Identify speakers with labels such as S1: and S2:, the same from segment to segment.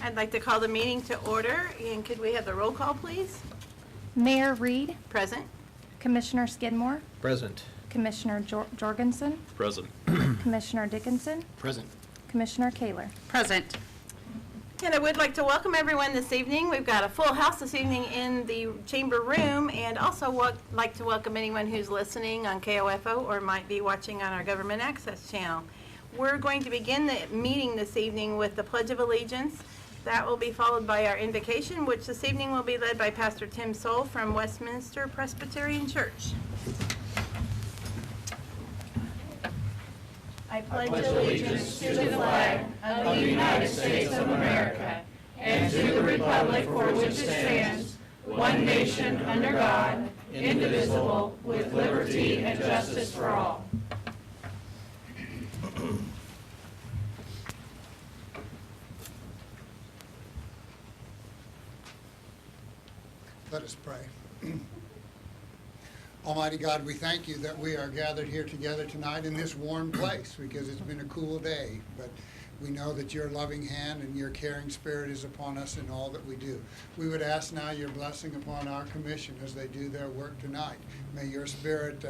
S1: I'd like to call the meeting to order, and could we have the roll call, please?
S2: Mayor Reed,
S1: Present.
S2: Commissioner Skidmore,
S3: Present.
S2: Commissioner Jorgensen,
S3: Present.
S2: Commissioner Dickinson,
S3: Present.
S2: Commissioner Kaler.
S4: Present.
S1: And I would like to welcome everyone this evening. We've got a full house this evening in the chamber room, and also like to welcome anyone who's listening on KOFO or might be watching on our Government Access channel. We're going to begin the meeting this evening with the Pledge of Allegiance. That will be followed by our invocation, which this evening will be led by Pastor Tim Soul from Westminster Presbyterian Church. I pledge
S5: allegiance to the flag of the United States of America and to the republic for which it stands, one nation under God, indivisible, with liberty and justice for all.
S6: Let us pray. Almighty God, we thank you that we are gathered here together tonight in this warm place because it's been a cool day, but we know that your loving hand and your caring spirit is upon us in all that we do. We would ask now your blessing upon our commission as they do their work tonight. May your spirit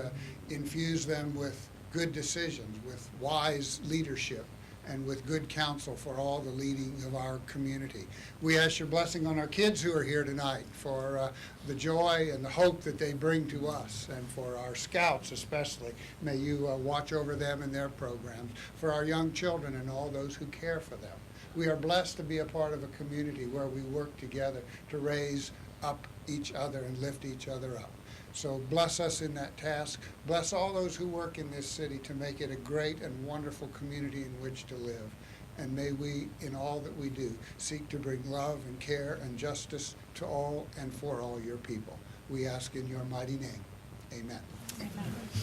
S6: infuse them with good decisions, with wise leadership, and with good counsel for all the leading of our community. We ask your blessing on our kids who are here tonight for the joy and the hope that they bring to us, and for our scouts especially. May you watch over them and their programs, for our young children and all those who care for them. We are blessed to be a part of a community where we work together to raise up each other and lift each other up. So bless us in that task. Bless all those who work in this city to make it a great and wonderful community in which to live. And may we, in all that we do, seek to bring love and care and justice to all and for all your people. We ask in your mighty name. Amen.
S1: Amen.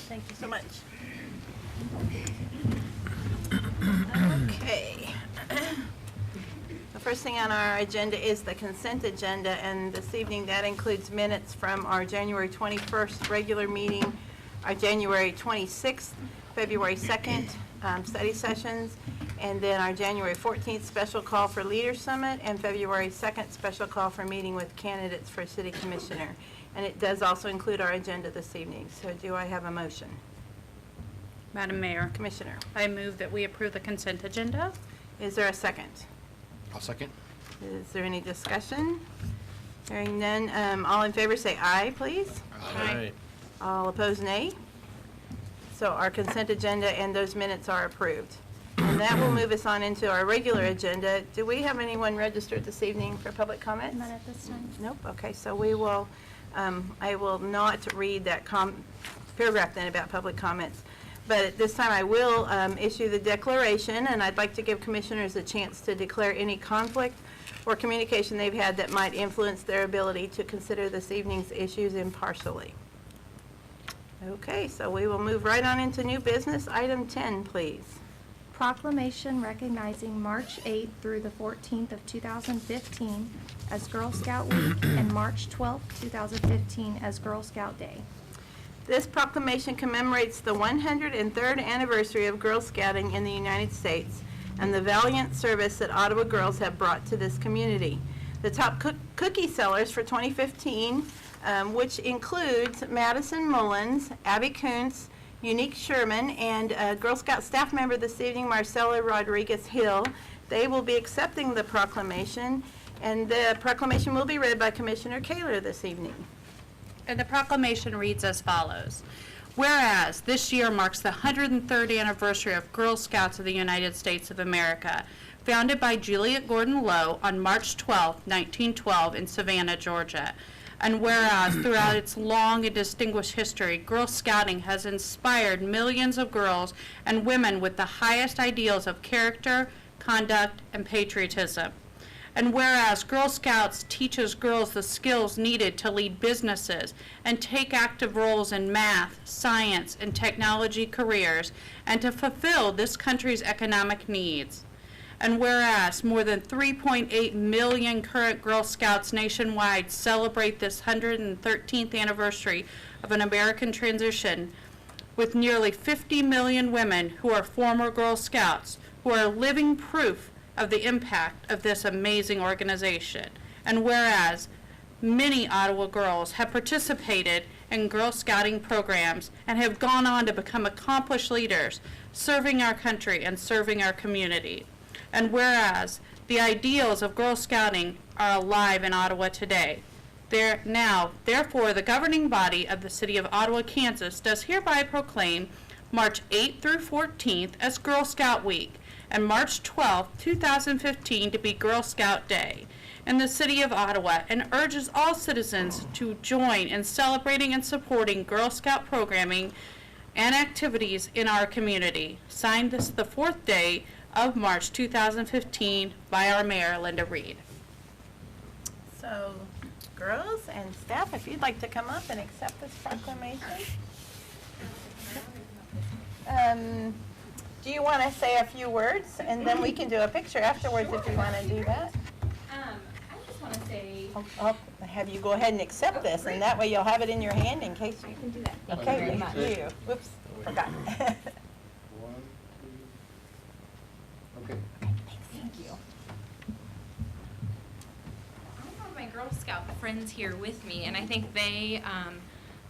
S1: Thank you so much. Okay. The first thing on our agenda is the consent agenda, and this evening that includes minutes from our January 21st regular meeting, our January 26th, February 2nd study sessions, and then our January 14th special call for Leader Summit, and February 2nd special call for meeting with candidates for City Commissioner. And it does also include our agenda this evening. So do I have a motion?
S4: Madam Mayor,
S1: Commissioner,
S4: I move that we approve the consent agenda.
S1: is there a second?
S3: I'll second.
S1: Is there any discussion? Hearing none, all in favor say aye, please.
S4: Aye.
S1: All opposed, nay. So our consent agenda and those minutes are approved. And that will move us on into our regular agenda. Do we have anyone registered this evening for public comment?
S2: None at this time.
S1: Nope. Okay, so we will, I will not read that paragraph then about public comments. But at this time, I will issue the declaration, and I'd like to give commissioners a chance to declare any conflict or communication they've had that might influence their ability to consider this evening's issues impartially. Okay, so we will move right on into new business. Item 10, please.
S2: Proclamation recognizing March 8th through the 14th of 2015 as Girl Scout Week and March 12th, 2015 as Girl Scout Day.
S1: This proclamation commemorates the 103rd anniversary of Girl Scouting in the United States and the valiant service that Ottawa girls have brought to this community. The top cookie sellers for 2015, which includes Madison Mullins, Abby Kuntz, Unique Sherman, and Girl Scout staff member this evening, Marcela Rodriguez Hill. They will be accepting the proclamation, and the proclamation will be read by Commissioner Kaler this evening.
S4: And the proclamation reads as follows. Whereas this year marks the 103rd anniversary of Girl Scouts of the United States of America, founded by Juliet Gordon Lowe on March 12, 1912 in Savannah, Georgia. And whereas throughout its long and distinguished history, Girl Scouting has inspired millions of girls and women with the highest ideals of character, conduct, and patriotism. And whereas Girl Scouts teaches girls the skills needed to lead businesses and take active roles in math, science, and technology careers, and to fulfill this country's economic needs. And whereas more than 3.8 million current Girl Scouts nationwide celebrate this 113th anniversary of an American transition, with nearly 50 million women who are former Girl Scouts, who are living proof of the impact of this amazing organization. And whereas many Ottawa girls have participated in Girl Scouting programs and have gone on to become accomplished leaders, serving our country and serving our community. And whereas the ideals of Girl Scouting are alive in Ottawa today, therefore, the governing body of the City of Ottawa, Kansas does hereby proclaim March 8th through 14th as Girl Scout Week and March 12th, 2015 to be Girl Scout Day in the City of Ottawa, and urges all citizens to join in celebrating and supporting Girl Scout programming and activities in our community. Signed this the 4th day of March 2015 by our Mayor, Linda Reed.
S1: So, girls and staff, if you'd like to come up and accept this proclamation. Do you want to say a few words, and then we can do a picture afterwards if you want to do that?
S3: I just want to say.
S1: I'll have you go ahead and accept this, and that way you'll have it in your hand in case you
S3: can do that. Thank
S1: Okay,
S3: you very much.
S1: thank you. Whoops, forgot.
S6: One, two. Okay.
S3: Thank you. I have my Girl Scout friends here with me, and I think they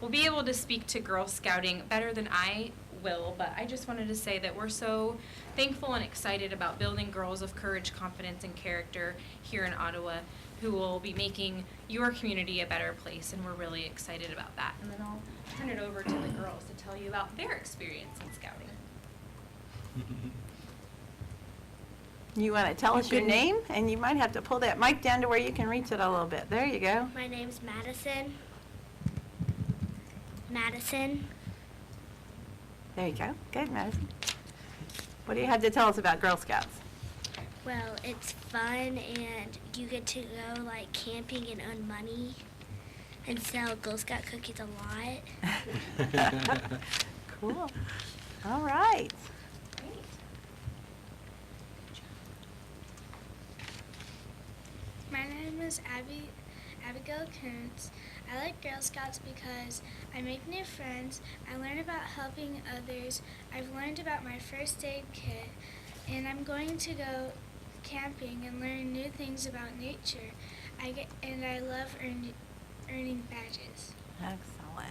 S3: will be able to speak to Girl Scouting better than I will, but I just wanted to say that we're so thankful and excited about building girls of courage, confidence, and character here in Ottawa who will be making your community a better place, and we're really excited about that. And then I'll turn it over to the girls to tell you about their experience in scouting.
S1: You want to tell us your name, and you might have to pull that mic down to where you can reach it a little bit. There you go.
S7: My name's Madison. Madison.
S1: There you go. Good, Madison. What do you have to tell us about Girl Scouts?
S7: Well, it's fun and you get to go like camping and earn money and sell Girl Scout cookies a lot.
S1: Cool. All right.
S8: My name is Abigail Kuntz. I like Girl Scouts because I make new friends, I learn about helping others, I've learned about my first aid kit, and I'm going to go camping and learn new things about nature. I love earning badges.
S1: Excellent.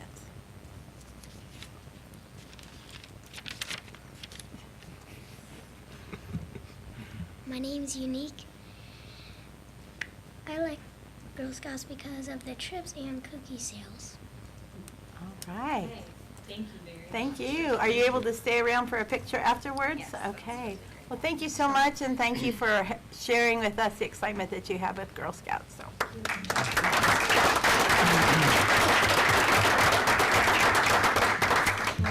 S7: My name's Unique. I like Girl Scouts because of the trips and cookie sales.
S1: All right.
S3: Thank you very much.
S1: Thank you. Are you able to stay around for a picture afterwards?
S3: Yes.
S1: Okay. Well, thank you so much, and thank you for sharing with us the excitement that you have with Girl Scouts. So.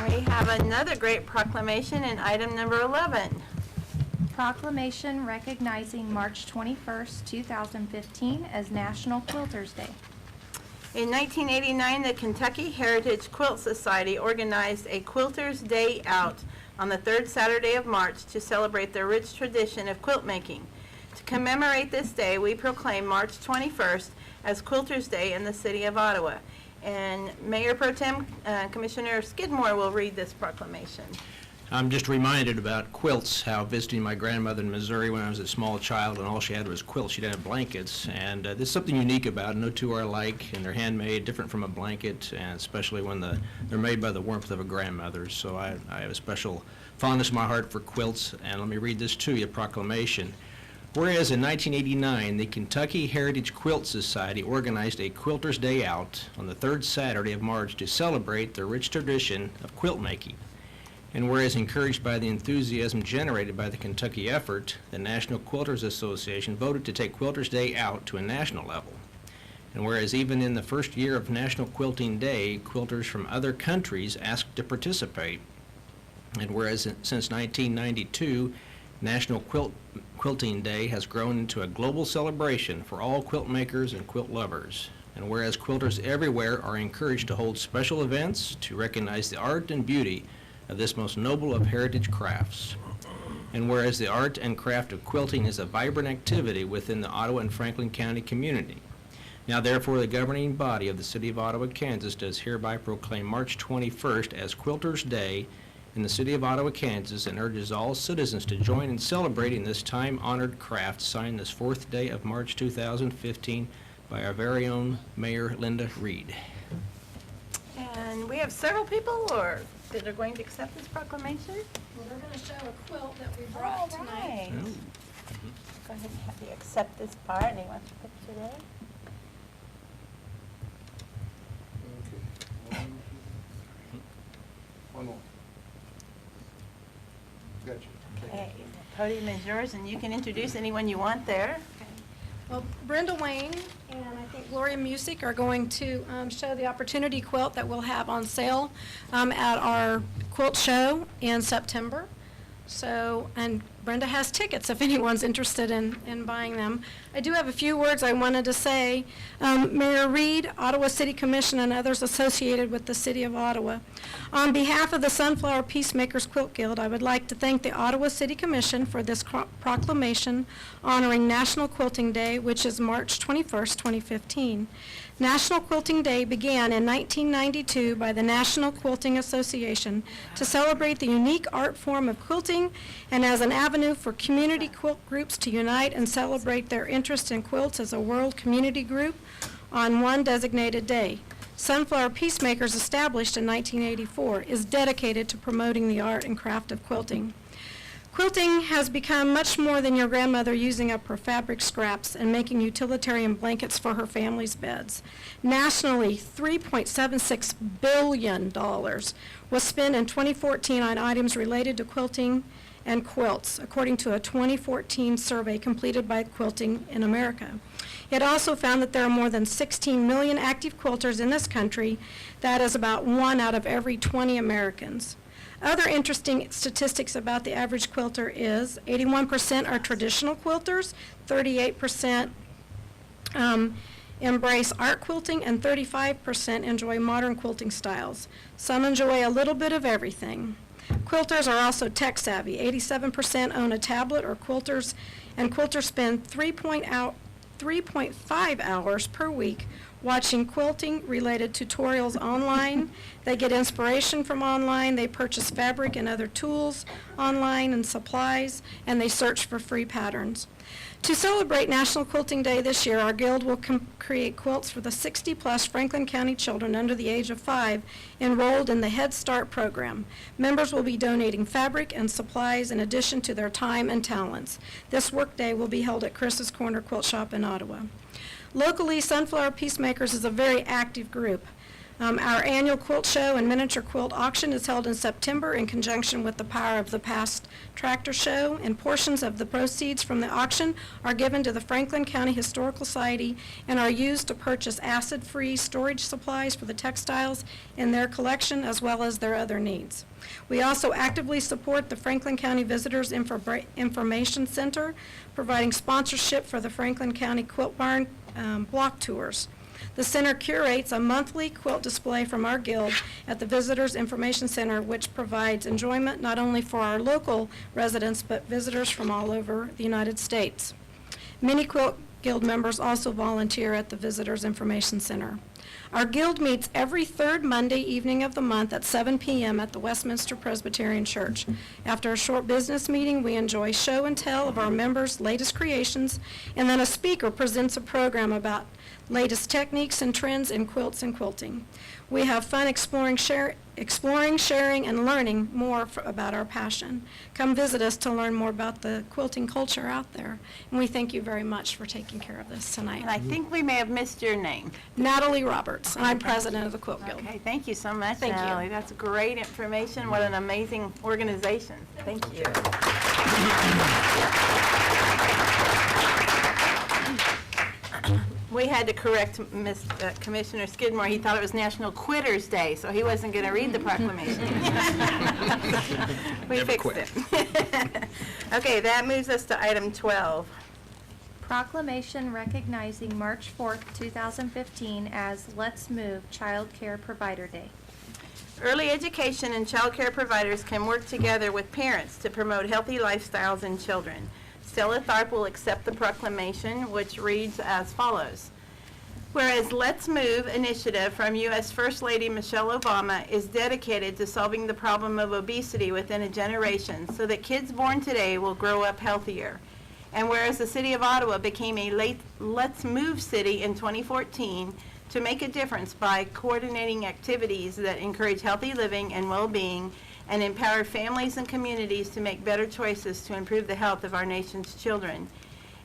S1: We have another great proclamation in item number 11.
S2: Proclamation recognizing March 21st, 2015 as National Quilters Day.
S1: In 1989, the Kentucky Heritage Quilt Society organized a Quilters Day Out on the third Saturday of March to celebrate the rich tradition of quilt making. To commemorate this day, we proclaim March 21st as Quilters Day in the City of Ottawa. And Mayor Pro Tem Commissioner Skidmore will read this proclamation.
S9: I'm just reminded about quilts, how visiting my grandmother in Missouri when I was a small child and all she had was quilts. She didn't have blankets, and there's something unique about it. No two are alike, and they're handmade, different from a blanket, and especially when they're made by the warmth of a grandmother. So I have a special fondness in my heart for quilts, and let me read this to you, proclamation. Whereas in 1989, the Kentucky Heritage Quilt Society organized a Quilters Day Out on the third Saturday of March to celebrate the rich tradition of quilt making. And whereas encouraged by the enthusiasm generated by the Kentucky effort, the National Quilters Association voted to take Quilters Day Out to a national level. And whereas even in the first year of National Quilting Day, quilters from other countries asked to participate. And whereas since 1992, National Quilting Day has grown into a global celebration for all quilt makers and quilt lovers. And whereas quilters everywhere are encouraged to hold special events to recognize the art and beauty of this most noble of heritage crafts. And whereas the art and craft of quilting is a vibrant activity within the Ottawa and Franklin County community. Now therefore the governing body of the City of Ottawa, Kansas does hereby proclaim March 21st as Quilters Day in the city of Ottawa, Kansas, and urges all citizens to join in celebrating this time-honored craft, signed this 4th day of March 2015 by our very own Mayor Linda Reed.
S1: And we have several people that are going to accept this proclamation.
S5: Well, they're going to show a quilt that we brought tonight.
S1: Right. Go ahead and have you accept this part, and he wants your picture there.
S6: One more. Gotcha.
S1: Okay, the podium is yours, and you can introduce anyone you want there.
S5: Well, Brenda Wayne and I think Gloria Music are going to show the opportunity quilt that we'll have on sale at our quilt show in September. So, and Brenda has tickets if anyone's interested in buying them. I do have a few words I wanted to say. Mayor Reed, Ottawa City Commission, and others associated with the City of Ottawa. On behalf of the Sunflower Peacemakers Quilt Guild, I would like to thank the Ottawa City Commission for this proclamation honoring National Quilting Day, which is March 21st, 2015. National Quilting Day began in 1992 by the National Quilting Association to celebrate the unique art form of quilting and as an avenue for community quilt groups to unite and celebrate their interest in quilts as a world community group on one designated day. Sunflower Peacemakers, established in 1984, is dedicated to promoting the art and craft of quilting. Quilting has become much more than your grandmother using up her fabric scraps and making utilitarian blankets for her family's beds. Nationally, $3.76 billion was spent in 2014 on items related to quilting and quilts, according to a 2014 survey completed by Quilting in America. It also found that there are more than 16 million active quilters in this country. That is about 1 out of every 20 Americans. Other interesting statistics about the average quilter is 81% are traditional quilters, 38% embrace art quilting, and 35% enjoy modern quilting styles. Some enjoy a little bit of everything. Quilters are also tech savvy. 87% own a tablet or quilters, and quilters spend 3.5 hours per week watching quilting-related tutorials online. They get inspiration from online. They purchase fabric and other tools online and supplies, and they search for free patterns. To celebrate National Quilting Day this year, our guild will create quilts for the 60-plus Franklin County children under the age of 5 enrolled in the Head Start program. Members will be donating fabric and supplies in addition to their time and talents. This work day will be held at Chris's Corner Quilt Shop in Ottawa. Locally, Sunflower Peacemakers is a very active group. Our annual quilt show and miniature quilt auction is held in September in conjunction with the Power of the Past tractor show, and portions of the proceeds from the auction are given to the Franklin County Historical Society and are used to purchase acid-free storage supplies for the textiles in their collection as well as their other needs. We also actively support the Franklin County Visitors Information Center, providing sponsorship for the Franklin County Quilt Barn block tours. The center curates a monthly quilt display from our guild at the Visitors Information Center, which provides enjoyment not only for our local residents, but visitors from all over the United States. Many Quilt Guild members also volunteer at the Visitors Information Center. Our guild meets every third Monday evening of the month at 7 p.m. at the Westminster Presbyterian Church. After a short business meeting, we enjoy show and tell of our members' latest creations, and then a speaker presents a program about latest techniques and trends in quilts and quilting. We have fun exploring, sharing, and learning more about our passion. Come visit us to learn more about the quilting culture out there. And we thank you very much for taking care of this tonight.
S1: And I think we may have missed your name.
S5: Natalie Roberts, and I'm president of the Quilt Guild.
S1: Okay, thank you so much,
S5: Thank you.
S1: Natalie. That's great information. What an amazing organization. Thank you. We had to correct Commissioner Skidmore. He thought it was National Quitters Day, so he wasn't going to read the proclamation. We
S9: Never
S1: fixed
S9: quit.
S1: it. Okay, that moves us to item 12.
S2: Proclamation recognizing March 4th, 2015 as Let's Move Child Care Provider Day.
S1: Early education and child care providers can work together with parents to promote healthy lifestyles in children. Stella Tharp will accept the proclamation, which reads as follows. Whereas Let's Move initiative from U.S. First Lady Michelle Obama is dedicated to solving the problem of obesity within a generation so that kids born today will grow up healthier. And whereas the City of Ottawa became a Let's Move city in 2014 to make a difference by coordinating activities that encourage healthy living and well-being and empower families and communities to make better choices to improve the health of our nation's children.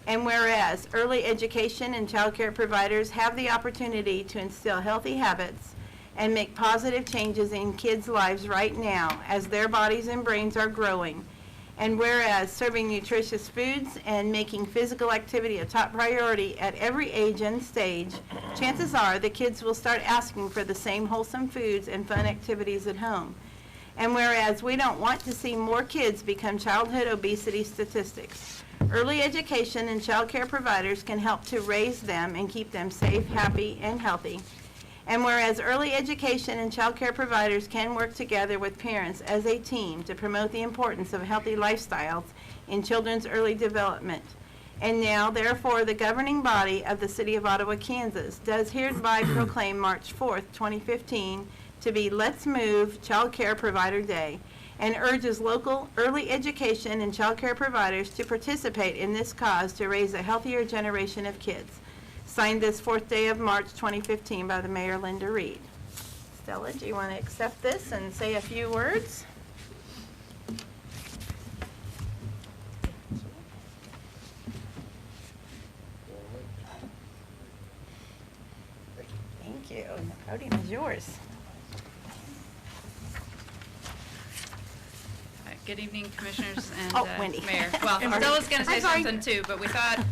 S1: And whereas early education and child care providers have the opportunity to instill healthy habits and make positive changes in kids' lives right now as their bodies and brains are growing. And whereas serving nutritious foods and making physical activity a top priority at every age and stage, chances are the kids will start asking for the same wholesome foods and fun activities at home. And whereas we don't want to see more kids become childhood obesity statistics, early education and child care providers can help to raise them and keep them safe, happy, and healthy. And whereas early education and child care providers can work together with parents as a team to promote the importance of healthy lifestyles in children's early development. And now, therefore, the governing body of the City of Ottawa, Kansas, does hereby proclaim March 4th, 2015, to be Let's Move Child Care Provider Day, and urges local early education and child care providers to participate in this cause to raise a healthier generation of kids. Signed this 4th day of March 2015 by the Mayor Linda Reed. Stella, do you want to accept this and say a few words? Thank you. And the podium is yours.
S4: Good evening, Commissioners and
S1: Wendy.
S4: Mayor. Well, Stella's going to say
S1: I'm sorry.
S4: something too, but we thought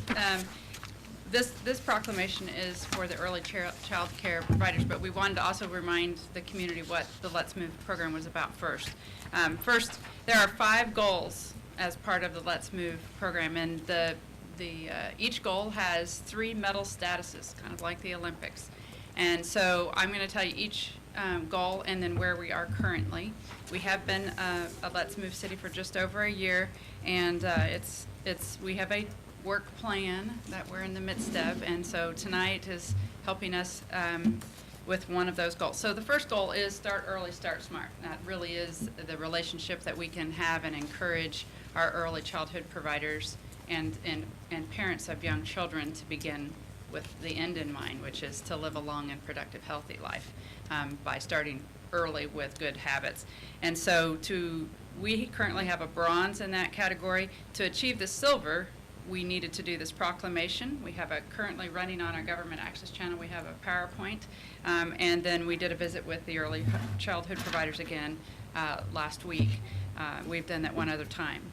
S4: this proclamation is for the early child care providers, but we wanted to also remind the community what the Let's Move program was about first. First, there are 5 goals as part of the Let's Move program, and each goal has 3 medal statuses, kind of like the Olympics. And so I'm going to tell you each goal and then where we are currently. We have been a Let's Move city for just over a year, and we have a work plan that we're in the midst of, and so tonight is helping us with one of those goals. So the first goal is start early, start smart. That really is the relationship that we can have and encourage our early childhood providers and parents of young children to begin with the end in mind, which is to live a long and productive, healthy life by starting early with good habits. And so we currently have a bronze in that category. To achieve the silver, we needed to do this proclamation. We have currently running on our government access channel, we have a PowerPoint, and then we did a visit with the early childhood providers again last week. We've done that one other time.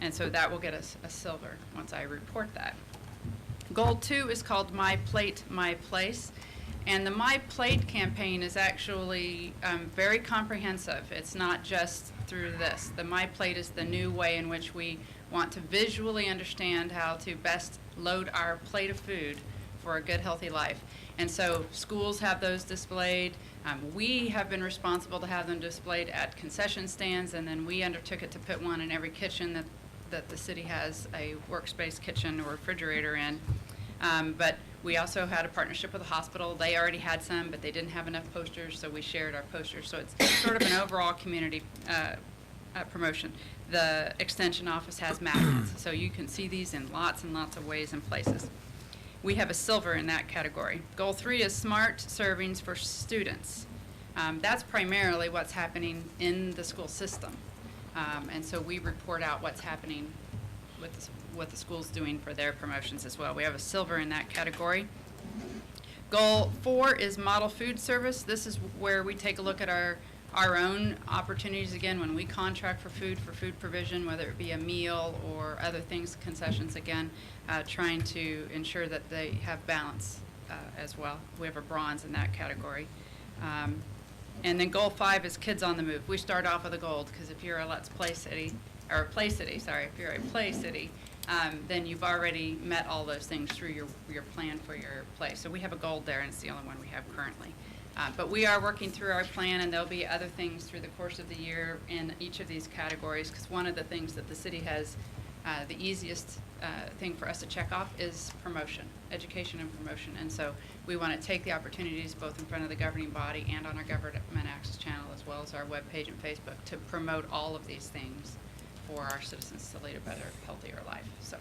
S4: And so that will get us a silver once I report that. Goal 2 is called My Plate, My Place. And the My Plate campaign is actually very comprehensive. It's not just through this. The My Plate is the new way in which we want to visually understand how to best load our plate of food for a good, healthy life. And so schools have those displayed. We have been responsible to have them displayed at concession stands, and then we undertook it to put one in every kitchen that the city has a workspace kitchen or refrigerator in. But we also had a partnership with a hospital. They already had some, but they didn't have enough posters, so we shared our posters. So it's sort of an overall community promotion. The extension office has magnets, so you can see these in lots and lots of ways and places. We have a silver in that category. Goal 3 is smart servings for students. That's primarily what's happening in the school system. And so we report out what's happening with what the school's doing for their promotions as well. We have a silver in that category. Goal 4 is model food service. This is where we take a look at our own opportunities again when we contract for food provision, whether it be a meal or other things, concessions again, trying to ensure that they have balance as well. We have a bronze in that category. And then goal 5 is kids on the move. We start off with a gold because if you're a Let's Play city, or a play city, sorry, if you're a play city, then you've already met all those things through your plan for your play. So we have a gold there, and it's the only one we have currently. But we are working through our plan, and there'll be other things through the course of the year in each of these categories, because one of the things that the city has the easiest thing for us to check off is promotion, education and promotion. And so we want to take the opportunities both in front of the governing body and on our government access channel, as well as our webpage and Facebook, to promote all of these things for our citizens to lead a better, healthier life. So,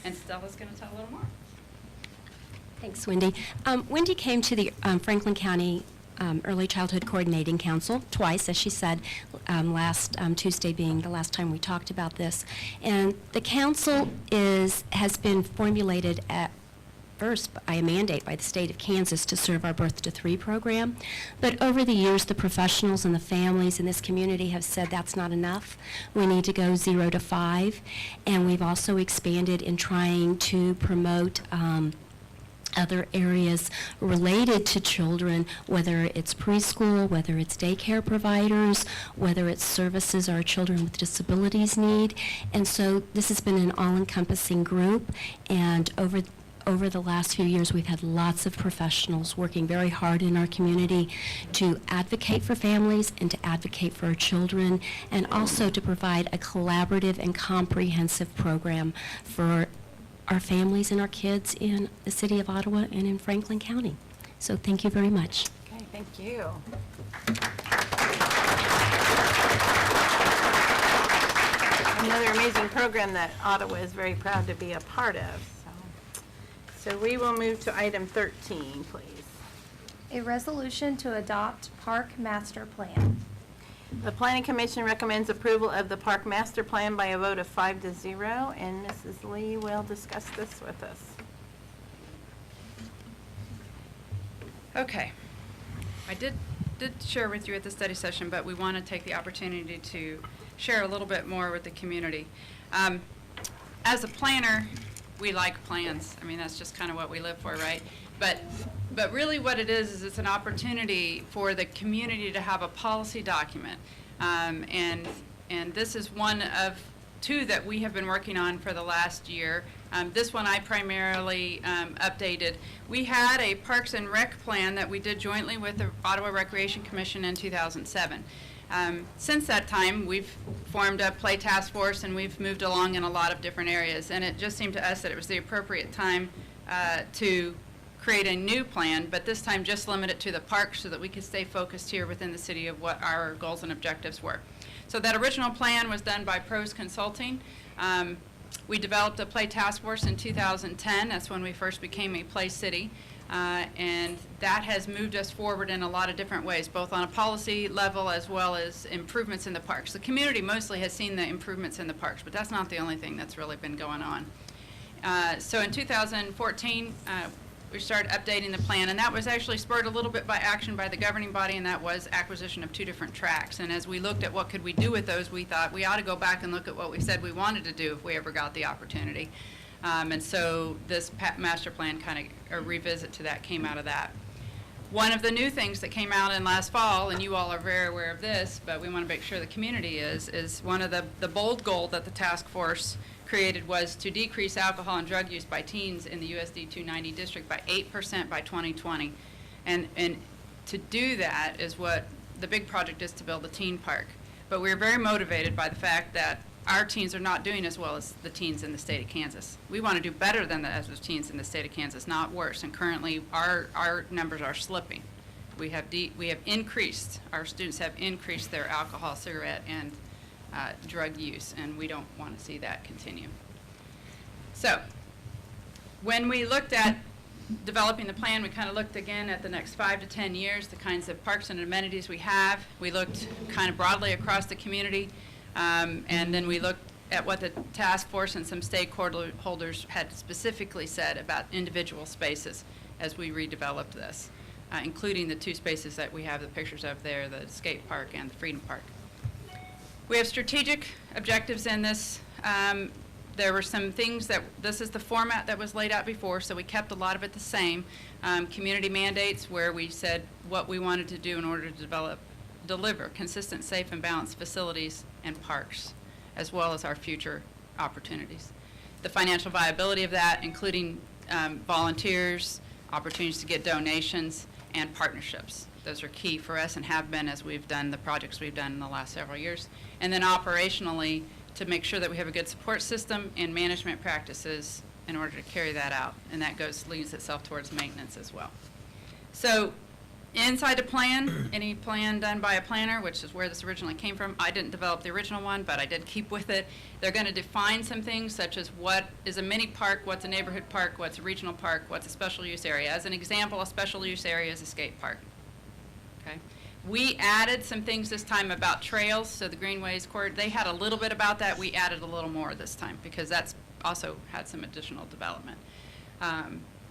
S4: and Stella's going to tell a little more.
S10: Thanks, Wendy. Wendy came to the Franklin County Early Childhood Coordinating Council twice, as she said, last Tuesday being the last time we talked about this. And the council has been formulated at first by a mandate by the state of Kansas to serve our Birth to 3 program. But over the years, the professionals and the families in this community have said that's not enough. We need to go 0 to 5. And we've also expanded in trying to promote other areas related to children, whether it's preschool, whether it's daycare providers, whether it's services our children with disabilities need. And so this has been an all-encompassing group, and over the last few years, we've had lots of professionals working very hard in our community to advocate for families and to advocate for our children, and also to provide a collaborative and comprehensive program for our families and our kids in the city of Ottawa and in Franklin County. So thank you very much.
S1: Okay, thank you. Another amazing program that Ottawa is very proud to be a part of. So we will move to item 13, please.
S2: A resolution to adopt Park Master Plan.
S1: The Planning Commission recommends approval of the Park Master Plan by a vote of 5 to 0, and Mrs. Lee will discuss this with us.
S4: Okay. I did share with you at the study session, but we want to take the opportunity to share a little bit more with the community. As a planner, we like plans. I mean, that's just kind of what we live for, right? But really what it is it's an opportunity for the community to have a policy document. And this is one of 2 that we have been working on for the last year. This one I primarily updated. We had a Parks and Rec plan that we did jointly with the Ottawa Recreation Commission in 2007. Since that time, we've formed a play task force and we've moved along in a lot of different areas. And it just seemed to us that it was the appropriate time to create a new plan, but this time just limit it to the parks so that we could stay focused here within the city of what our goals and objectives were. So that original plan was done by Pros Consulting. We developed a play task force in 2010. That's when we first became a play city. And that has moved us forward in a lot of different ways, both on a policy level as well as improvements in the parks. The community mostly has seen the improvements in the parks, but that's not the only thing that's really been going on. So in 2014, we started updating the plan, and that was actually spurred a little bit by action by the governing body, and that was acquisition of 2 different tracks. And as we looked at what could we do with those, we thought we ought to go back and look at what we said we wanted to do if we ever got the opportunity. And so this master plan kind of a revisit to that came out of that. One of the new things that came out in last fall, and you all are very aware of this, but we want to make sure the community is one of the bold goal that the task force created was to decrease alcohol and drug use by teens in the USD 290 district by 8% by 2020. And to do that is what the big project is, to build a teen park. But we're very motivated by the fact that our teens are not doing as well as the teens in the state of Kansas. We want to do better than the teens in the state of Kansas, not worse. And currently, our numbers are slipping. We have increased, our students have increased their alcohol, cigarette, and drug use, and we don't want to see that continue. So, when we looked at developing the plan, we kind of looked again at the next 5 to 10 years, the kinds of parks and amenities we have. We looked kind of broadly across the community. And then we looked at what the task force and some stakeholders had specifically said about individual spaces as we redeveloped this, including the 2 spaces that we have the pictures of there, the skate park and the Freedom Park. We have strategic objectives in this. There were some things that, this is the format that was laid out before, so we kept a lot of it the same. Community mandates, where we said what we wanted to do in order to deliver consistent, safe, and balanced facilities and parks, as well as our future opportunities. The financial viability of that, including volunteers, opportunities to get donations, and partnerships. Those are key for us and have been as we've done the projects we've done in the last several years. And then operationally, to make sure that we have a good support system and management practices in order to carry that out. And that leads itself towards maintenance as well. So inside the plan, any plan done by a planner, which is where this originally came from, I didn't develop the original one, but I did keep with it. They're going to define some things such as what is a mini park, what's a neighborhood park, what's a regional park, what's a special use area. As an example, a special use area is a skate park. Okay. We added some things this time about trails, so the greenways court, they had a little bit about that. We added a little more this time because that's also had some additional development.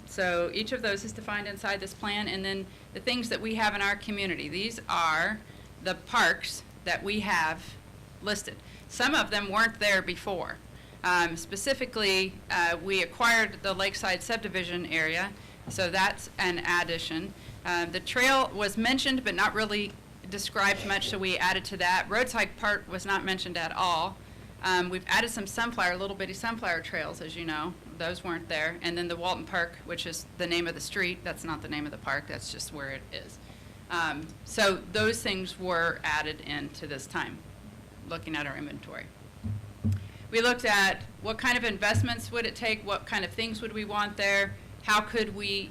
S4: So each of those is defined inside this plan, and then the things that we have in our community. These are the parks that we have listed. Some of them weren't there before. Specifically, we acquired the Lakeside subdivision area, so that's an addition. The trail was mentioned but not really described much, so we added to that. Roadside Park was not mentioned at all. We've added some little bitty sunflower trails, as you know. Those weren't there. And then the Walton Park, which is the name of the street. That's not the name of the park. That's just where it is. So those things were added into this time, looking at our inventory. We looked at what kind of investments would it take, what kind of things would we want there, how could we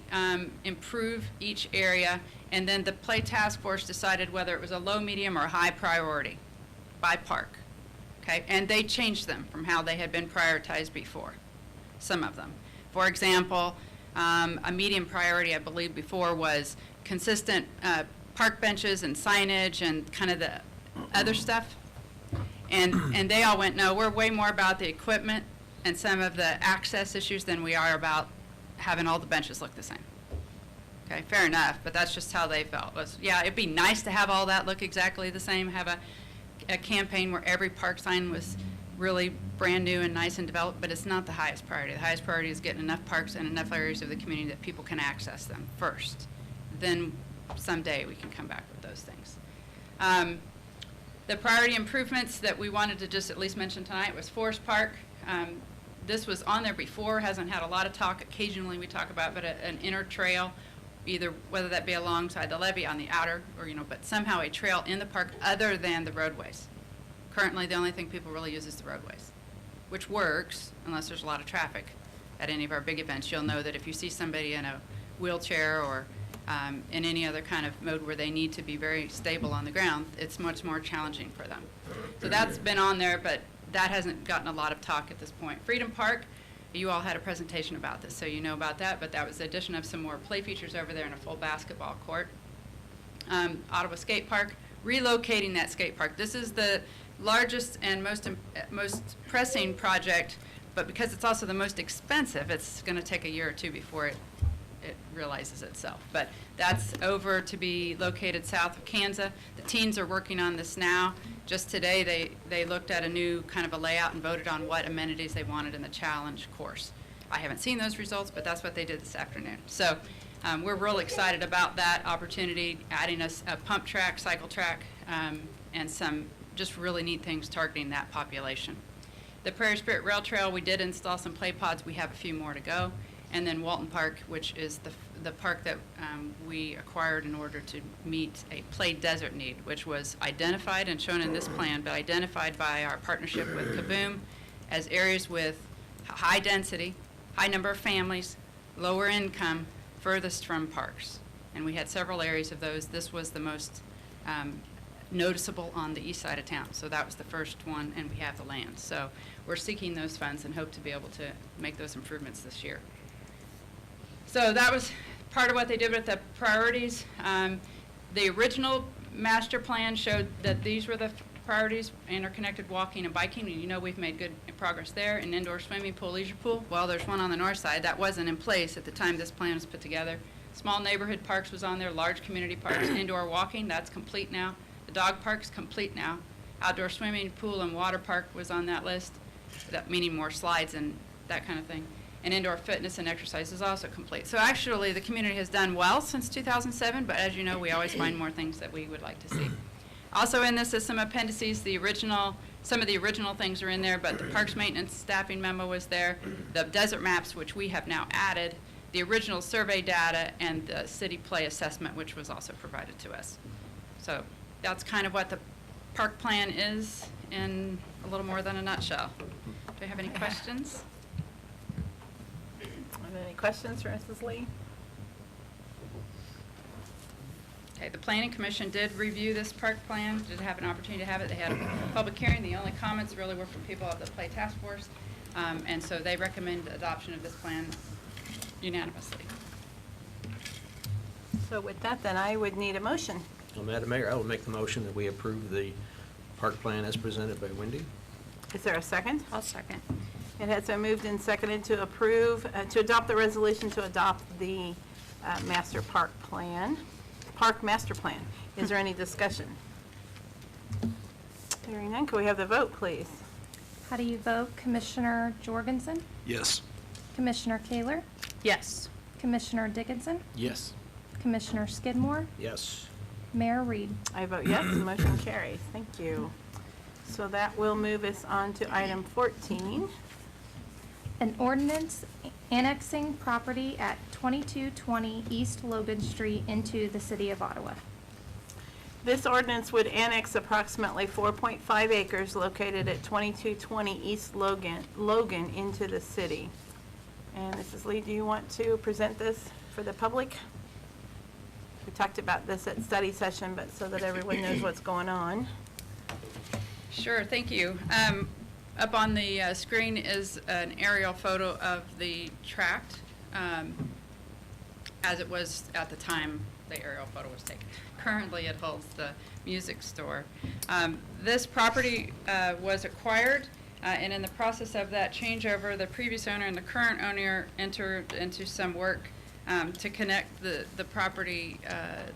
S4: improve each area, and then the Play Task Force decided whether it was a low, medium, or high priority by park. Okay, and they changed them from how they had been prioritized before, some of them. For example, a medium priority, I believe, before was consistent park benches and signage and kind of the other stuff. And they all went, no, we're way more about the equipment and some of the access issues than we are about having all the benches look the same. Okay, fair enough, but that's just how they felt. Yeah, it'd be nice to have all that look exactly the same, have a campaign where every park sign was really brand new and nice and developed, but it's not the highest priority. The highest priority is getting enough parks and enough areas of the community that people can access them first. Then someday we can come back with those things. The priority improvements that we wanted to just at least mention tonight was Forest Park. This was on there before, hasn't had a lot of talk. Occasionally we talk about, but an inner trail, either whether that be alongside the levee on the outer, or but somehow a trail in the park other than the roadways. Currently, the only thing people really use is the roadways, which works unless there's a lot of traffic. At any of our big events, you'll know that if you see somebody in a wheelchair or in any other kind of mode where they need to be very stable on the ground, it's much more challenging for them. So that's been on there, but that hasn't gotten a lot of talk at this point. Freedom Park, you all had a presentation about this, so you know about that, but that was the addition of some more play features over there and a full basketball court. Ottawa Skate Park, relocating that skate park. This is the largest and most pressing project, but because it's also the most expensive, it's going to take a year or two before it realizes itself. But that's over to be located south of Kansas. The teens are working on this now. Just today, they looked at a new kind of a layout and voted on what amenities they wanted in the challenge course. I haven't seen those results, but that's what they did this afternoon. So we're real excited about that opportunity, adding a pump track, cycle track, and some just really neat things targeting that population. The Prairie Spirit Rail Trail, we did install some play pods. We have a few more to go. And then Walton Park, which is the park that we acquired in order to meet a play desert need, which was identified and shown in this plan, but identified by our partnership with Kaboom as areas with high density, high number of families, lower income, furthest from parks. And we had several areas of those. This was the most noticeable on the east side of town. So that was the first one, and we have the land. So we're seeking those funds and hope to be able to make those improvements this year. So that was part of what they did with the priorities. The original master plan showed that these were the priorities: interconnected walking and biking. And you know we've made good progress there. An indoor swimming pool, leisure pool. Well, there's one on the north side. That wasn't in place at the time this plan was put together. Small neighborhood parks was on there, large community parks, indoor walking, that's complete now. The dog park's complete now. Outdoor swimming pool and water park was on that list, that meaning more slides and that kind of thing. And indoor fitness and exercise is also complete. So actually, the community has done well since 2007, but as you know, we always find more things that we would like to see. Also in this is some appendices. Some of the original things are in there, but the parks maintenance staffing memo was there. The desert maps, which we have now added, the original survey data, and the city play assessment, which was also provided to us. So that's kind of what the park plan is in a little more than a nutshell. Do you have any questions?
S1: Are there any questions for Mrs. Lee?
S4: Okay, the Planning Commission did review this park plan, did have an opportunity to have it. They had a public hearing. The only comments really were from people of the Play Task Force, and so they recommend adoption of this plan unanimously.
S1: So with that, then I would need a motion.
S9: Well, Madam Mayor, I will make the motion that we approve the park plan as presented by Wendy.
S1: Is there a second?
S4: I'll second.
S1: It has been moved and seconded to approve, to adopt the resolution to adopt the master park master plan. Is there any discussion? Hearing none, can we have the vote, please?
S2: How do you vote? Commissioner Jorgensen?
S9: Yes.
S2: Commissioner Kaler?
S4: Yes.
S2: Commissioner Dickinson?
S9: Yes.
S2: Commissioner Skidmore?
S9: Yes.
S2: Mayor Reed?
S1: I vote yes, the motion carries. Thank you. So that will move us on to item 14.
S2: An ordinance annexing property at 2220 East Logan Street into the city of Ottawa.
S1: This ordinance would annex approximately 4.5 acres located at 2220 East Logan into the city. And Mrs. Lee, do you want to present this for the public? We talked about this at study session, but so that everyone knows what's going on.
S4: Sure, thank you. Up on the screen is an aerial photo of the tract as it was at the time the aerial photo was taken. Currently, it holds the music store. This property was acquired, and in the process of that changeover, the previous owner and the current owner entered into some work to connect the property,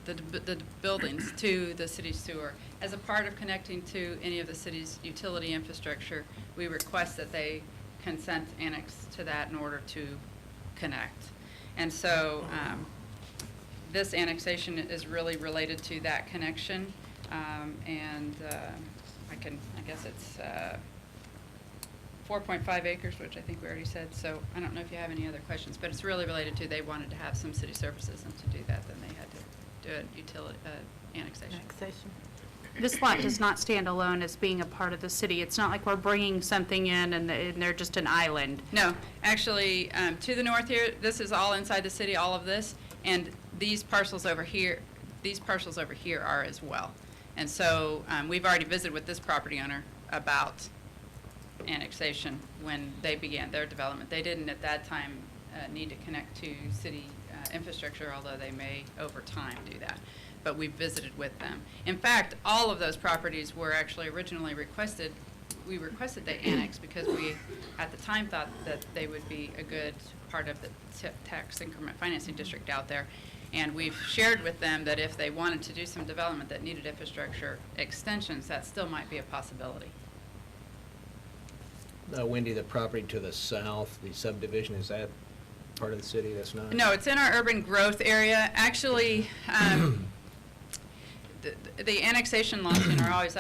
S4: the buildings to the city sewer. As a part of connecting to any of the city's utility infrastructure, we request that they consent annex to that in order to connect. And so this annexation is really related to that connection. I guess it's 4.5 acres, which I think we already said, so I don't know if you have any other questions, but it's really related to they wanted to have some city services, and to do that, then they had to do a utility annexation. This lot does not stand alone as being a part of the city. It's not like we're bringing something in and they're just an island. No, actually, to the north here, this is all inside the city, all of this, and these parcels over here are as well. And so we've already visited with this property owner about annexation when they began their development. They didn't at that time need to connect to city infrastructure, although they may over time do that. But we visited with them. In fact, all of those properties were actually originally requested. We requested they annex because we, at the time, thought that they would be a good part of the tax increment financing district out there. And we've shared with them that if they wanted to do some development that needed infrastructure extensions, that still might be a possibility.
S9: Wendy, the property to the south, the subdivision, is that part of the city? That's not?
S4: No, it's in our urban growth area. Actually, the annexation laws are always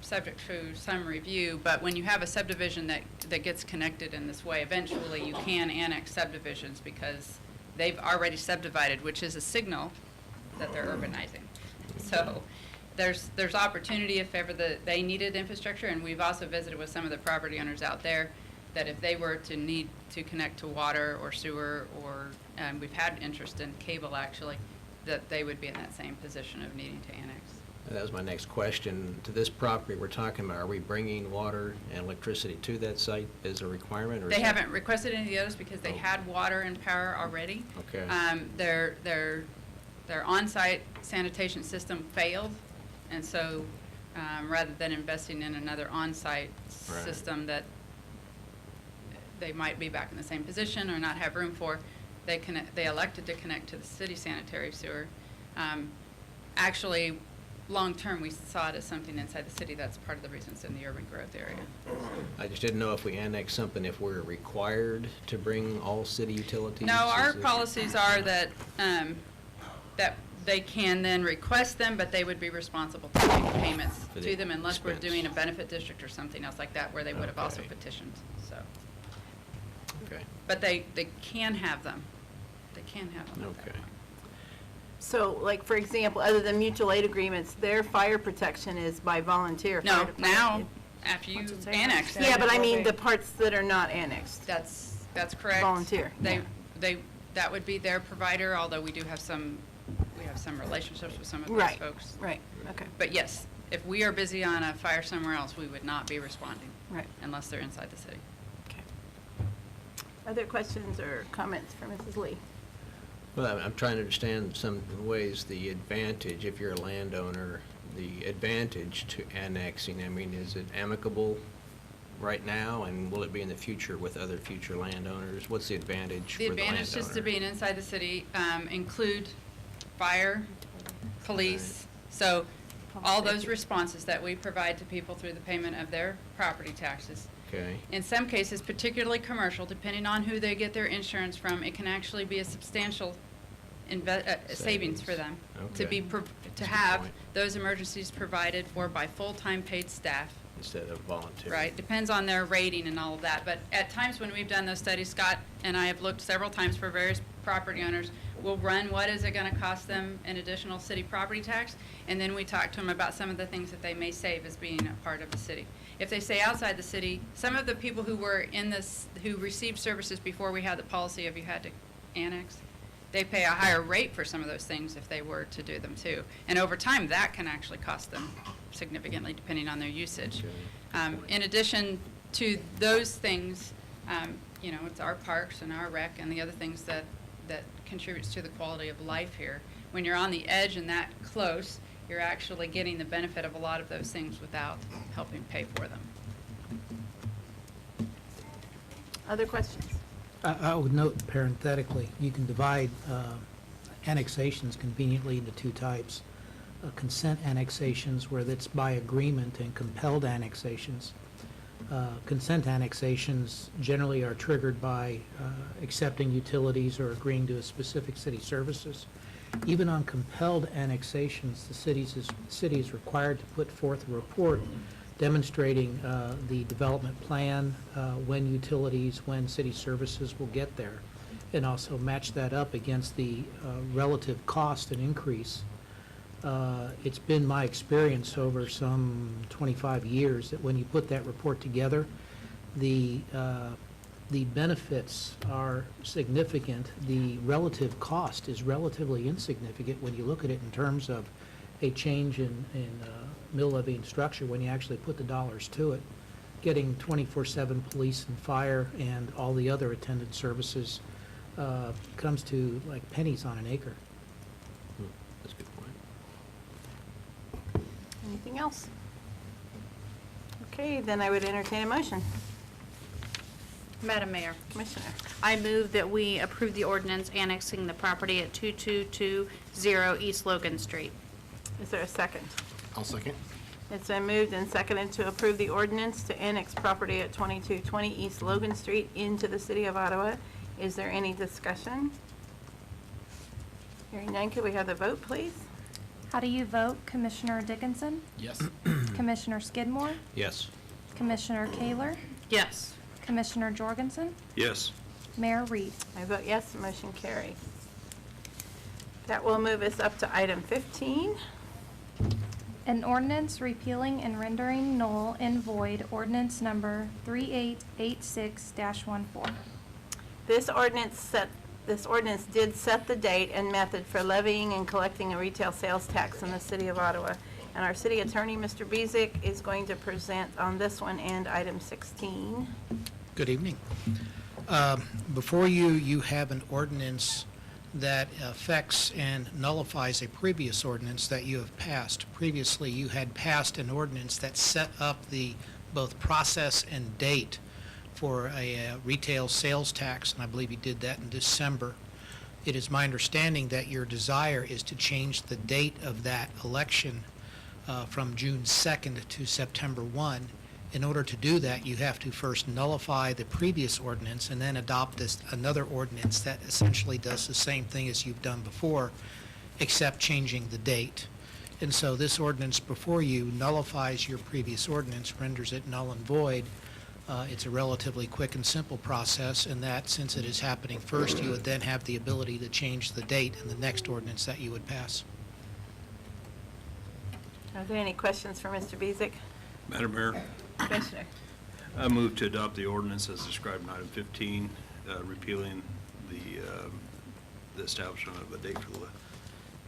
S4: subject to some review, but when you have a subdivision that gets connected in this way, eventually you can annex subdivisions because they've already subdivided, which is a signal that they're urbanizing. So there's opportunity if ever they needed infrastructure, and we've also visited with some of the property owners out there that if they were to need to connect to water or sewer, or we've had interest in cable actually, that they would be in that same position of needing to annex.
S9: That was my next question. To this property we're talking about, are we bringing water and electricity to that site as a requirement? Or
S4: They haven't requested any of the others because they had water and power already.
S9: Okay.
S4: Their on-site sanitation system failed, and so rather than investing in another on-site
S9: Right.
S4: system that they might be back in the same position or not have room for, they elected to connect to the city sanitary sewer. Actually, long-term, we saw it as something inside the city. That's part of the reason it's in the urban growth area.
S9: I just didn't know if we annex something, if we're required to bring all city utilities.
S4: No, our
S9: Is it-
S4: policies are that, that they can then request them, but they would be responsible to make payments
S9: For the
S4: to them unless we're
S9: expense.
S4: doing a benefit district or something else like that, where they would have also
S9: Okay.
S4: petitioned, so.
S9: Okay.
S4: But they can have them. They can have them at that
S9: Okay.
S4: point.
S1: So, like, for example, other than mutual aid agreements, their fire protection is by volunteer.
S5: No,
S1: fire department.
S5: now, after you annex it.
S1: Yeah, but I mean the parts that are not annexed.
S5: That's correct.
S1: Volunteer.
S5: That would be their provider, although we have some relationships with some of those
S1: Right,
S5: folks.
S1: right, okay,
S5: But yes, if we are busy on a fire somewhere else, we would not be responding
S1: right,
S5: unless they're inside the city.
S1: okay. Other questions or comments for Mrs. Lee?
S9: Well, I'm trying to understand some ways the advantage, if you're a landowner, the advantage to annexing. I mean, is it amicable right now, and will it be in the future with other future landowners? What's the advantage for
S5: The
S9: the landowner?
S5: advantages to being inside the city include fire, police, so all those responses that we provide to people through the payment of their property taxes.
S9: Okay,
S5: In some cases, particularly commercial, depending on who they get their insurance from, it can actually be a substantial savings for them to
S9: Okay.
S5: to
S9: That's a good
S5: have
S9: point.
S5: those emergencies provided for by full-time paid staff.
S9: instead of volunteer.
S5: Right, depends on their rating and all of that, but at times when we've done those studies, Scott and I have looked several times for various property owners, we'll run what is it gonna cost them in additional city property tax, and then we talk to them about some of the things that they may save as being a part of the city. If they stay outside the city, some of the people who were in this, who received services before we had the policy of you had to annex, they pay a higher rate for some of those things if they were to do them too. And over time, that can actually cost them significantly depending on their usage. In addition to those things, it's our parks and our rec and the other things that contributes to the quality of life here. When you're on the edge and that close, you're actually getting the benefit of a lot of those things without helping pay for them.
S1: Other questions?
S11: I would note parenthetically, you can divide annexations conveniently into two types. Consent annexations, where that's by agreement, and compelled annexations. Consent annexations generally are triggered by accepting utilities or agreeing to a specific city services. Even on compelled annexations, the city is required to put forth a report demonstrating the development plan, when utilities, when city services will get there, and also match that up against the relative cost and increase. It's been my experience over some 25 years that when you put that report together, the benefits are significant. The relative cost is relatively insignificant when you look at it in terms of a change in mill levying structure when you actually put the dollars to it. Getting 24/7 police and fire and all the other attendant services comes to like pennies on an acre.
S9: That's a good point.
S1: Anything else? Okay, then I would entertain a motion.
S4: Madam Mayor,
S1: Commissioner.
S4: I move that we approve the ordinance annexing the property at 2220 East Logan Street.
S1: Is there a second?
S9: I'll second.
S1: It's been moved and seconded to approve the ordinance to annex property at 2220 East Logan Street into the city of Ottawa. Is there any discussion? Hearing none, could we have the vote, please?
S2: How do you vote, Commissioner Dickinson?
S9: Yes.
S2: Commissioner Skidmore?
S9: Yes.
S2: Commissioner Kaler?
S4: Yes.
S2: Commissioner Jorgensen?
S9: Yes.
S2: Mayor Reed?
S1: I vote yes, motion carries. That will move us up to item 15.
S2: An ordinance repealing and rendering null and void ordinance number 3886-14.
S1: This ordinance did set the date and method for levying and collecting a retail sales tax in the city of Ottawa. And our city attorney, Mr. Bezick, is going to present on this one and item 16.
S12: Good evening. Before you, you have an ordinance that affects and nullifies a previous ordinance that you have passed. Previously, you had passed an ordinance that set up the both process and date for a retail sales tax, and I believe you did that in December. It is my understanding that your desire is to change the date of that election from June 2nd to September 1. In order to do that, you have to first nullify the previous ordinance and then adopt another ordinance that essentially does the same thing as you've done before, except changing the date. And so this ordinance before you nullifies your previous ordinance, renders it null and void, It's a relatively quick and simple process, and that since it is happening first, you would then have the ability to change the date in the next ordinance that you would pass.
S1: Are there any questions for Mr. Bezick?
S13: Madam Mayor,
S1: Commissioner?
S13: I move to adopt the ordinance as described in item 15, repealing the establishment of a date for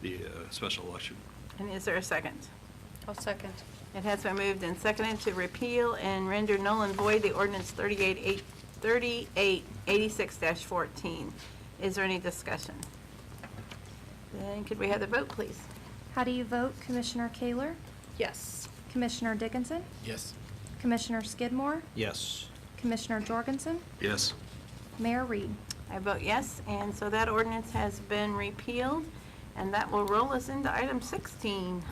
S13: the special election.
S1: And is there a second?
S4: I'll second.
S1: It has been moved and seconded to repeal and render null and void the ordinance 3886-14. Is there any discussion? Then could we have the vote, please?
S2: How do you vote, Commissioner Kaler?
S4: Yes.
S2: Commissioner Dickinson?
S9: Yes.
S2: Commissioner Skidmore?
S9: Yes.
S2: Commissioner Jorgensen?
S13: Yes.
S2: Mayor Reed?
S1: I vote yes, and so that ordinance has been repealed, and that will roll us into item 16.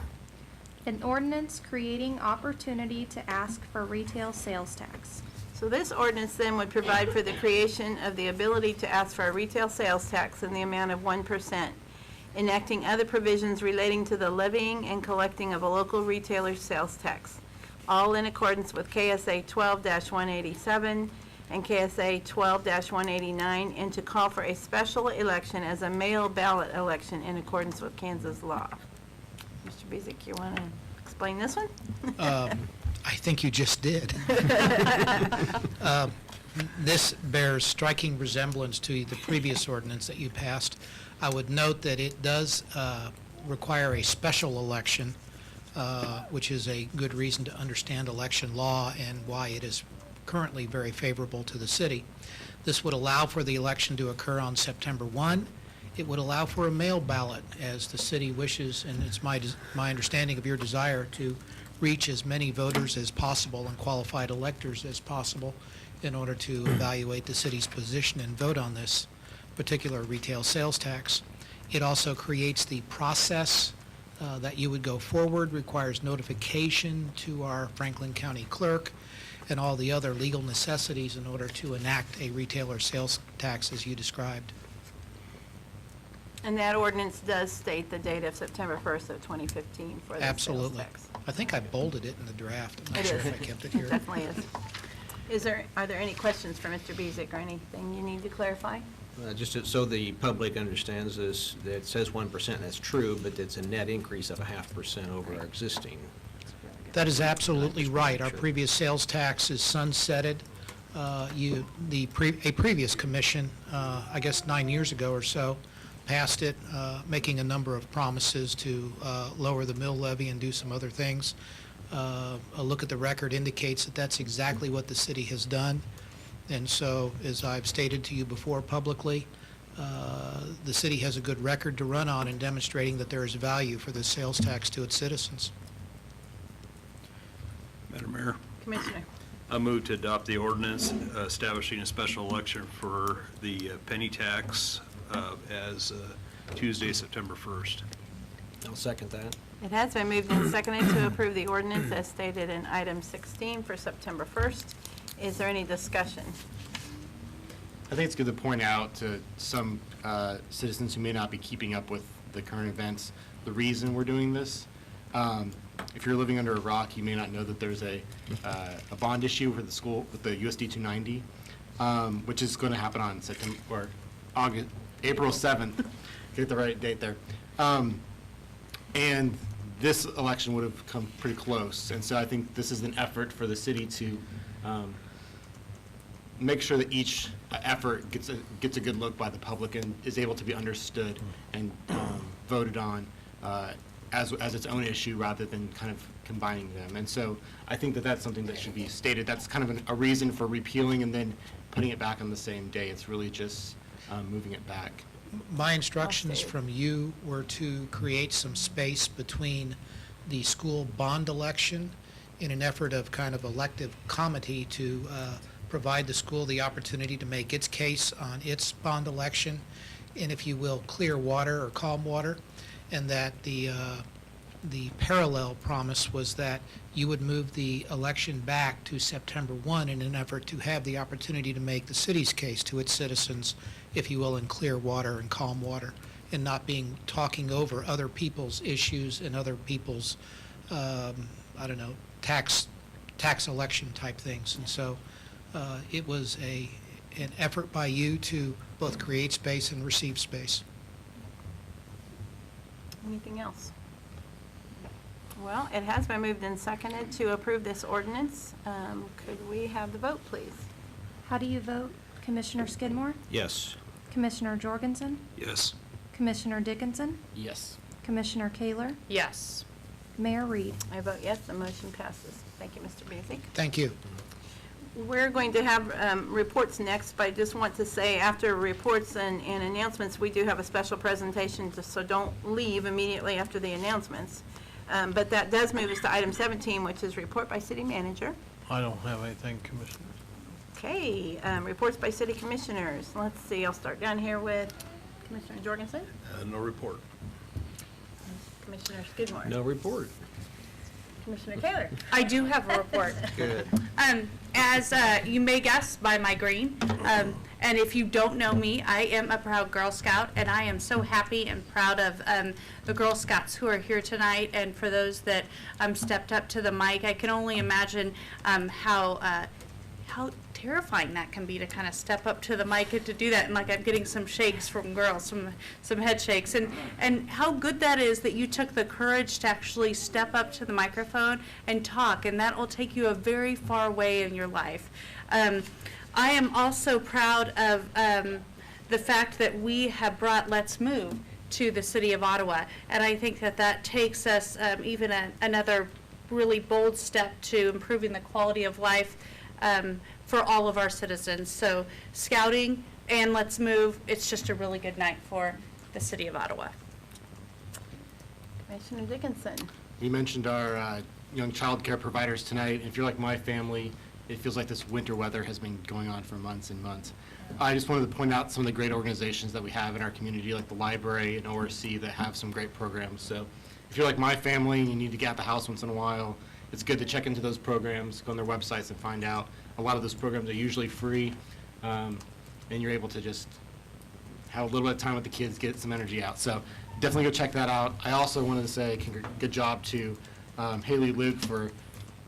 S2: An ordinance creating opportunity to ask for retail sales tax.
S1: So this ordinance then would provide for the creation of the ability to ask for a retail sales tax in the amount of 1%, enacting other provisions relating to the levying and collecting of a local retailer's sales tax, all in accordance with KSA 12-187 and KSA 12-189, and to call for a special election as a mail ballot election in accordance with Kansas law. Mr. Bezick, you want to explain this one?
S12: I think you just did. This bears striking resemblance to the previous ordinance that you passed. I would note that it does require a special election, which is a good reason to understand election law and why it is currently very favorable to the city. This would allow for the election to occur on September 1. It would allow for a mail ballot as the city wishes, and it's my understanding of your desire to reach as many voters as possible and qualified electors as possible in order to evaluate the city's position and vote on this particular retail sales tax. It also creates the process that you would go forward, requires notification to our Franklin County clerk, and all the other legal necessities in order to enact a retailer sales tax as you described.
S1: And that ordinance does state the date of September 1st of 2015 for the sales
S12: Absolutely.
S1: tax.
S12: I think I bolded it in the draft. I'm not
S1: It
S12: sure
S1: is.
S12: if I kept it here.
S1: Definitely is. Are there any questions for Mr. Bezick or anything you need to clarify?
S9: Just so the public understands this, that it says 1%, that's true, but it's a net increase of 0.5% over our existing.
S12: That is absolutely right. Our
S9: Sure.
S12: previous sales tax is sunsetted. A previous commission, I guess 9 years ago or so, passed it, making a number of promises to lower the mill levy and do some other things. A look at the record indicates that that's exactly what the city has done. And so, as I've stated to you before publicly, the city has a good record to run on in demonstrating that there is value for the sales tax to its citizens.
S13: Madam Mayor,
S1: Commissioner?
S13: I move to adopt the ordinance establishing a special election for the penny tax as Tuesday, September 1st.
S9: I'll second that.
S1: It has been moved and seconded to approve the ordinance as stated in item 16 for September 1st. Is there any discussion?
S14: I think it's good to point out to some citizens who may not be keeping up with the current events, the reason we're doing this. If you're living under a rock, you may not know that there's a bond issue for the school with the USD 290, which is going to happen on April 7th. Get the right date there. And this election would have come pretty close, and so I think this is an effort for the city to make sure that each effort gets a good look by the public and is able to be understood and voted on as its own issue rather than kind of combining them. And so I think that that's something that should be stated. That's kind of a reason for repealing and then putting it back on the same day. It's really just moving it back.
S12: My instructions from you were to create some space between the school bond election in an effort of kind of elective comity to provide the school the opportunity to make its case on its bond election in, if you will, clear water or calm water, and that the parallel promise was that you would move the election back to September 1 in an effort to have the opportunity to make the city's case to its citizens, if you will, in clear water and calm water, and not talking over other people's issues and other people's, tax election type things. And so It was an effort by you to both create space and receive space.
S1: Anything else? Well, it has been moved and seconded to approve this ordinance. Could we have the vote, please?
S2: How do you vote? Commissioner Skidmore?
S9: Yes.
S2: Commissioner Jorgensen?
S13: Yes.
S2: Commissioner Dickinson?
S14: Yes.
S2: Commissioner Kaler?
S4: Yes.
S2: Mayor Reed?
S1: I vote yes, the motion passes. Thank you, Mr. Beasley.
S12: Thank you.
S1: We're going to have reports next, but I just want to say after reports and announcements, we do have a special presentation, so don't leave immediately after the announcements. But that does move us to item 17, which is report by city manager.
S5: I don't have anything, Commissioner.
S1: Okay, reports by city commissioners. Let's see, I'll start down here with Commissioner Jorgensen,
S13: No report.
S1: Commissioner Skidmore.
S9: No report.
S1: Commissioner Taylor.
S4: I do have a report.
S9: Good.
S4: As you may guess by my green, and if you don't know me, I am a proud Girl Scout, and I am so happy and proud of the Girl Scouts who are here tonight, and for those that stepped up to the mic. I can only imagine how terrifying that can be to kind of step up to the mic and to do that, and like I'm getting some shakes from girls, some head shakes, and how good that is that you took the courage to actually step up to the microphone and talk, and that will take you a very far way in your life. I am also proud of the fact that we have brought Let's Move to the city of Ottawa, and I think that that takes us even another really bold step to improving the quality of life for all of our citizens. So scouting and Let's Move, it's just a really good night for the city of Ottawa.
S1: Commissioner Dickinson.
S14: We mentioned our young child care providers tonight. If you're like my family, it feels like this winter weather has been going on for months and months. I just wanted to point out some of the great organizations that we have in our community, like the library and ORC, that have some great programs. So if you're like my family and you need to get out the house once in a while, it's good to check into those programs, go on their websites and find out. A lot of those programs are usually free, and you're able to just have a little bit of time with the kids, get some energy out. So definitely go check that out. I also wanted to say good job to Haley Luke for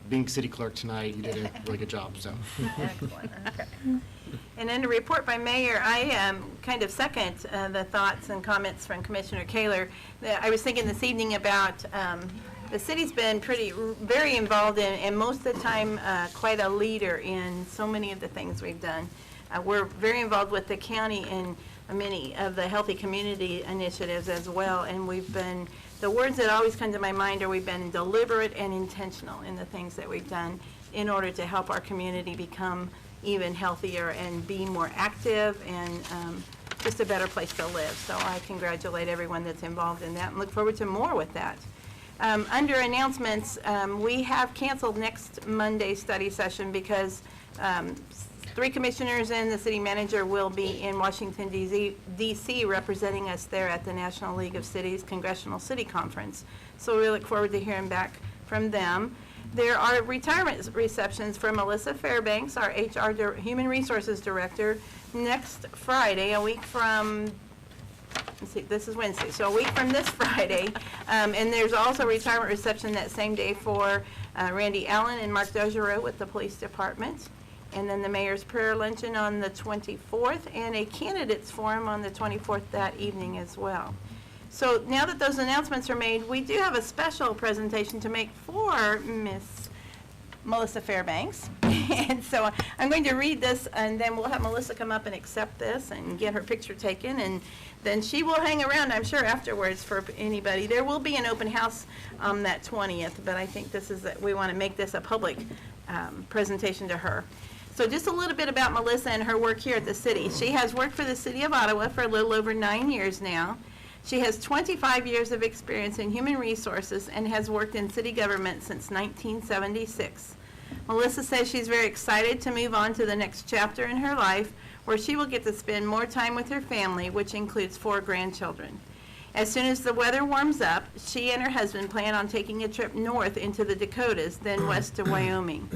S14: being city clerk tonight. You did a really good job. So.
S1: Excellent. Okay. And then a report by Mayor. I kind of second the thoughts and comments from Commissioner Kaler. I was thinking this evening about the city's been very involved in, and most of the time, quite a leader in so many of the things we've done. We're very involved with the county in many of the healthy community initiatives as well, and the words that always come to my mind are we've been deliberate and intentional in the things that we've done in order to help our community become even healthier and be more active and just a better place to live. So I congratulate everyone that's involved in that and look forward to more with that. Under announcements, we have canceled next Monday's study session because 3 commissioners and the city manager will be in Washington, D.C. representing us there at the National League of Cities Congressional City Conference. So we look forward to hearing back from them. There are retirement receptions for Melissa Fairbanks, our Human Resources Director, next Friday, a week from, let's see, this is Wednesday, so a week from this Friday. And there's also a retirement reception that same day for Randy Allen and Mark Dogereau with the police department. And then the mayor's prayer luncheon on the 24th and a candidates forum on the 24th that evening as well. So now that those announcements are made, we do have a special presentation to make for Miss Melissa Fairbanks. And so I'm going to read this, and then we'll have Melissa come up and accept this and get her picture taken, and then she will hang around, I'm sure, afterwards for anybody. There will be an open house on that 20th, but I think we want to make this a public presentation to her. So just a little bit about Melissa and her work here at the city. She has worked for the city of Ottawa for a little over 9 years now. She has 25 years of experience in human resources and has worked in city government since 1976. Melissa says she's very excited to move on to the next chapter in her life, where she will get to spend more time with her family, which includes 4 grandchildren. As soon as the weather warms up, she and her husband plan on taking a trip north into the Dakotas, then west to Wyoming.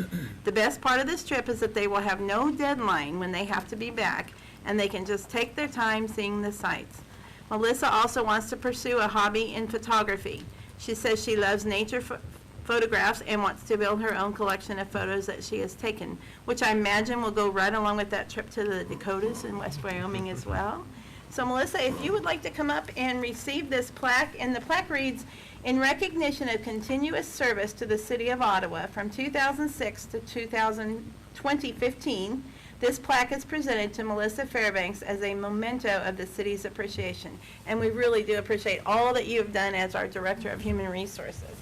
S1: The best part of this trip is that they will have no deadline when they have to be back, and they can just take their time seeing the sights. Melissa also wants to pursue a hobby in photography. She says she loves nature photographs and wants to build her own collection of photos that she has taken, which I imagine will go right along with that trip to the Dakotas and West Wyoming as well. So Melissa, if you would like to come up and receive this plaque, and the plaque reads, "In recognition of continuous service to the City of Ottawa from 2006 to 2015, this plaque is presented to Melissa Fairbanks as a memento of the city's appreciation." And we really do appreciate all that you have done as our Director of Human Resources.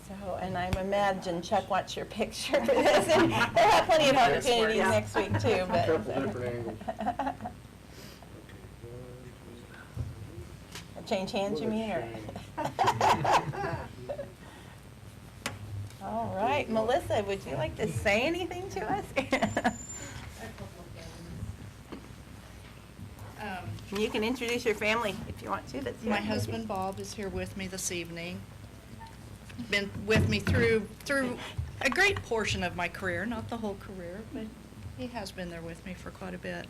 S1: So, and I imagine Chuck wants your picture for this, and he'll have plenty of opportunities next week too, but. Change hands, you mean, or? All right, Melissa, would you like to say anything to us? You can introduce your family if you want to. That's
S15: My husband Bob is here with me this evening. Been with me through a great portion of my career, not the whole career, but he has been there with me for quite a bit.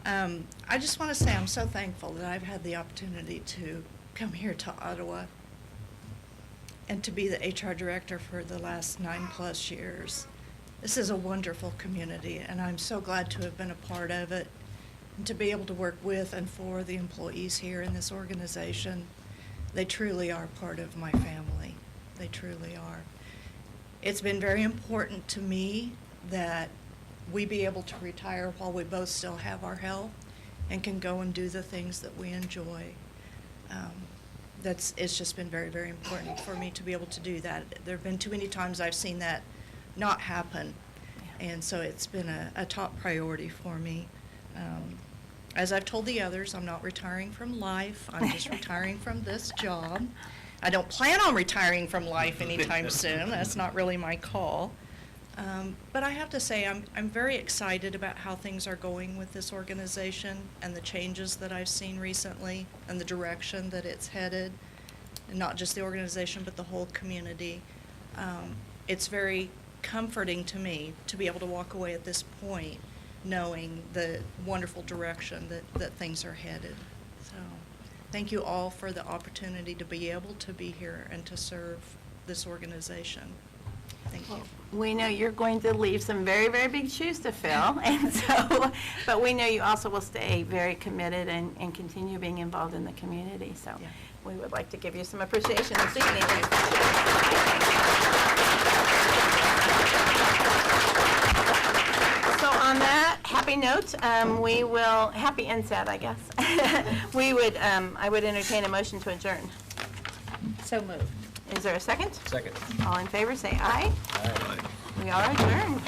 S15: I just want to say I'm so thankful that I've had the opportunity to come here to Ottawa and to be the HR director for the last 9+ years. This is a wonderful community, and I'm so glad to have been a part of it and to be able to work with and for the employees here in this organization. They truly are part of my family. They truly are. It's been very important to me that we be able to retire while we both still have our health and can go and do the things that we enjoy. It's just been very, very important for me to be able to do that. There have been too many times I've seen that not happen, and so it's been a top priority for me. As I've told the others, I'm not retiring from life. I'm just retiring from this job. I don't plan on retiring from life anytime soon. That's not really my call. But I have to say, I'm very excited about how things are going with this organization and the changes that I've seen recently and the direction that it's headed, and not just the organization, but the whole community. It's very comforting to me to be able to walk away at this point knowing the wonderful direction that things are headed. So thank you all for the opportunity to be able to be here and to serve this organization. Thank you.
S1: We know you're going to leave some very, very big shoes to fill, and so, but we know you also will stay very committed and continue being involved in the community. So we would like to give you some appreciation this evening. So on that happy note, we will, happy and sad, I guess, I would entertain a motion to adjourn.
S15: So moved.
S1: Is there a second?
S9: Second.
S1: All in favor, say aye.
S9: Aye.
S1: We are adjourned.